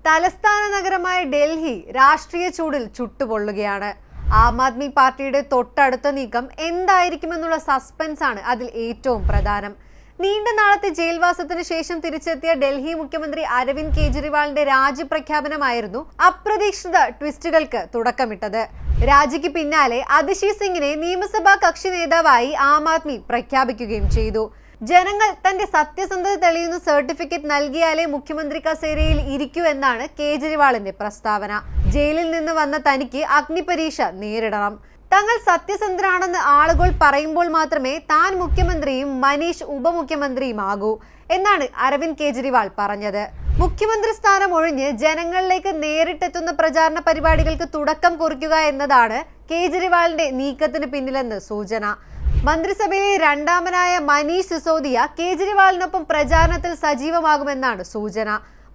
തലസ്ഥാന നഗരമായ ഡൽഹി രാഷ്ട്രീയ ചൂടിൽ ചുട്ടുപൊള്ളുകയാണ്. ആം ആദ്മി പാർട്ടിയുടെ തൊട്ടടുത്ത നീക്കം എന്തായിരിക്കുമെന്നുള്ള സസ്പെൻസ് ആണ് അതിൽ ഏറ്റവും പ്രധാനം. നീണ്ട നാളത്തെ ജയിൽവാസത്തിന് ശേഷം തിരിച്ചെത്തിയ ഡൽഹി മുഖ്യമന്ത്രി അരവിന്ദ് കെജ്രിവാളിന്റെ രാജിപ്രഖ്യാപനമായിരുന്നു അപ്രതീക്ഷിത ട്വിസ്റ്റുകൾക്ക് തുടക്കമിട്ടത്. രാജിക്ക് പിന്നാലെ അതിഷി സിംഗിനെ നിയമസഭാ കക്ഷി നേതാവായി ആം ആദ്മി പ്രഖ്യാപിക്കുകയും ചെയ്തു. ജനങ്ങൾ തന്റെ സത്യസന്ധത തെളിയുന്ന സർട്ടിഫിക്കറ്റ് നൽകിയാലേ മുഖ്യമന്ത്രി കസേരയിൽ ഇരിക്കൂ എന്നാണ് കേജ്രിവാളിന്റെ പ്രസ്താവന. ജയിലിൽ നിന്ന് വന്ന തനിക്ക് അഗ്നിപരീക്ഷ നേരിടണം. തങ്ങൾ സത്യസന്ധരാണെന്ന് ആളുകൾ പറയുമ്പോൾ മാത്രമേ താൻ മുഖ്യമന്ത്രിയും മനീഷ് ഉപമുഖ്യമന്ത്രിയുമാകൂ എന്നാണ് അരവിന്ദ് കെജ്രിവാൾ പറഞ്ഞത്. മുഖ്യമന്ത്രി സ്ഥാനം ഒഴിഞ്ഞ് ജനങ്ങളിലേക്ക് നേരിട്ടെത്തുന്ന പ്രചാരണ പരിപാടികൾക്ക് തുടക്കം കുറിക്കുക എന്നതാണ് കേജ്രിവാളിന്റെ നീക്കത്തിന് പിന്നിലെന്ന് സൂചന. മന്ത്രിസഭയിലെ രണ്ടാമനായ മനീഷ് സിസോദിയ കേജ്രിവാളിനൊപ്പം പ്രചാരണത്തിൽ സജീവമാകുമെന്നാണ് സൂചന.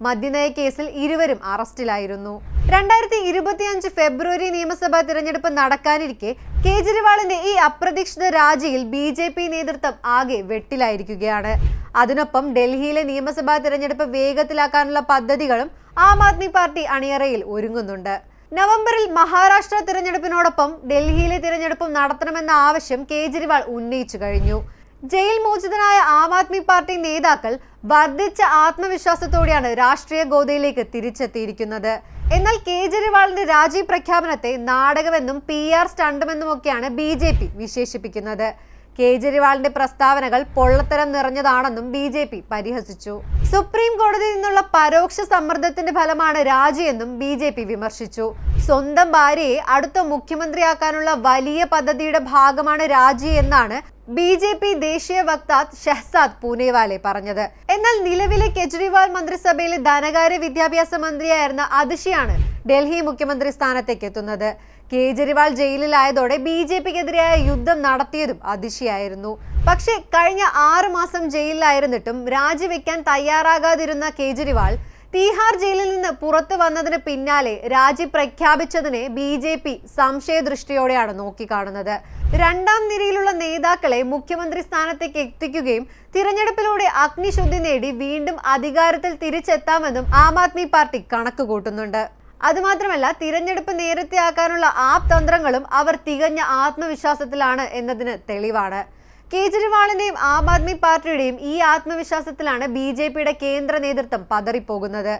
മദ്യനയ കേസിൽ ഇരുവരും അറസ്റ്റിലായിരുന്നു. 2025 ഫെബ്രുവരി നിയമസഭാ തിരഞ്ഞെടുപ്പ് നടക്കാനിരിക്കെ കേജ്രിവാളിന്റെ ഈ അപ്രതീക്ഷിത രാജിയിൽ BJP നേതൃത്വം ആകെ വെട്ടിലായിരിക്കുകയാണ്. അതിനൊപ്പം ഡൽഹിയിലെ നിയമസഭാ തിരഞ്ഞെടുപ്പ് വേഗത്തിലാക്കാനുള്ള പദ്ധതികളും ആം ആദ്മി പാർട്ടി അണിയറയിൽ ഒരുങ്ങുന്നുണ്ട്. നവംബറിൽ മഹാരാഷ്ട്ര തിരഞ്ഞെടുപ്പിനോടൊപ്പം ഡൽഹിയിലെ തിരഞ്ഞെടുപ്പും നടത്തണമെന്ന ആവശ്യം കേജ്രിവാൾ ഉന്നയിച്ചു കഴിഞ്ഞു. ജയിൽ മോചിതനായ ആം ആദ്മി പാർട്ടി നേതാക്കൾ വർദ്ധിച്ച ആത്മവിശ്വാസത്തോടെയാണ് രാഷ്ട്രീയ ഗോതയിലേക്ക് തിരിച്ചെത്തിയിരിക്കുന്നത്. എന്നാൽ കേജ്രിവാളിന്റെ രാജി പ്രഖ്യാപനത്തെ നാടകമെന്നും PR സ്റ്റണ്ടുമെന്നുമൊക്കെയാണ് BJP വിശേഷിപ്പിക്കുന്നത്. കേജ്രിവാളിന്റെ പ്രസ്താവനകൾ പൊള്ളത്തരം നിറഞ്ഞതാണെന്നും BJP പരിഹസിച്ചു. സുപ്രീം കോടതിയിൽ നിന്നുള്ള പരോക്ഷ സമ്മർദ്ദത്തിന്റെ ഫലമാണ് രാജിയെന്നും BJP വിമർശിച്ചു. സ്വന്തം ഭാര്യയെ അടുത്ത മുഖ്യമന്ത്രിയാക്കാനുള്ള വലിയ പദ്ധതിയുടെ ഭാഗമാണ് രാജി എന്നാണ് BJP ദേശീയ വക്താവ് ഷെഹ്സാദ് പൂനെവാലെ പറഞ്ഞത്. എന്നാൽ നിലവിലെ കെജ്രിവാൾ മന്ത്രിസഭയിലെ ധനകാര്യ വിദ്യാഭ്യാസ മന്ത്രിയായിരുന്ന അതിഷിയാണ് ഡൽഹി മുഖ്യമന്ത്രി സ്ഥാനത്തേക്ക് എത്തുന്നത്. കേജ്രിവാൾ ജയിലിലായതോടെ BJPക്കെതിരായ യുദ്ധം നടത്തിയതും അതിഷിയായിരുന്നു. പക്ഷേ കഴിഞ്ഞ 6 മാസം ജയിലിലായിരുന്നിട്ടും രാജിവെക്കാൻ തയ്യാറാകാതിരുന്ന കേജ്രിവാൾ തീഹാർ ജയിലിൽ നിന്ന് പുറത്തു വന്നതിന് പിന്നാലെ രാജി പ്രഖ്യാപിച്ചതിനെ BJP സംശയദൃഷ്ടിയോടെയാണ് നോക്കിക്കാണുന്നത്. രണ്ടാം നിരയിലുള്ള നേതാക്കളെ മുഖ്യമന്ത്രി സ്ഥാനത്തേക്ക് എത്തിക്കുകയും തിരഞ്ഞെടുപ്പിലൂടെ അഗ്നിശുദ്ധി നേടി വീണ്ടും അധികാരത്തിൽ തിരിച്ചെത്താമെന്നും ആം ആദ്മി പാർട്ടി കണക്കുകൂട്ടുന്നുണ്ട്. അതുമാത്രമല്ല, തിരഞ്ഞെടുപ്പ് നേരത്തെയാക്കാനുള്ള തന്ത്രങ്ങളും അവർ തികഞ്ഞ ആത്മവിശ്വാസത്തിലാണ് എന്നതിന് തെളിവാണ്. കേജ്രിവാളിന്റെയും ആം ആദ്മി പാർട്ടിയുടെയും ഈ ആത്മവിശ്വാസത്തിലാണ് BJPയുടെ കേന്ദ്ര നേതൃത്വം പതറിപ്പോകുന്നത്.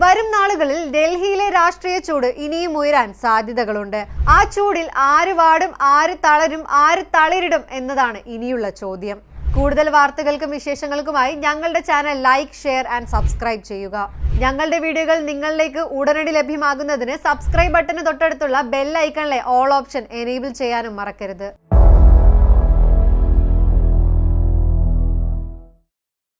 വരും നാളുകളിൽ ഡൽഹിയിലെ രാഷ്ട്രീയ ചൂട് ഇനിയും ഉയരാൻ സാധ്യതകളുണ്ട്. ആ ചൂടിൽ ആര് വാടും, ആര് തളരും, ആര് തളിരിടും എന്നതാണ് ഇനിയുള്ള ചോദ്യം. കൂടുതൽ വാർത്തകൾക്കും വിശേഷങ്ങൾക്കുമായി ഞങ്ങളുടെ channel like, share and subscribe ചെയ്യുക. ഞങ്ങളുടെ വീഡിയോകൾ നിങ്ങളിലേക്ക് ഉടനടി ലഭ്യമാകുന്നതിന് സബ്സ്ക്രൈബ് ബട്ടന് തൊട്ടടുത്തുള്ള ബെൽ ഐക്കണിലെ ഓൾ ഓപ്ഷൻ എനേബിൾ ചെയ്യാനും മറക്കരുത്.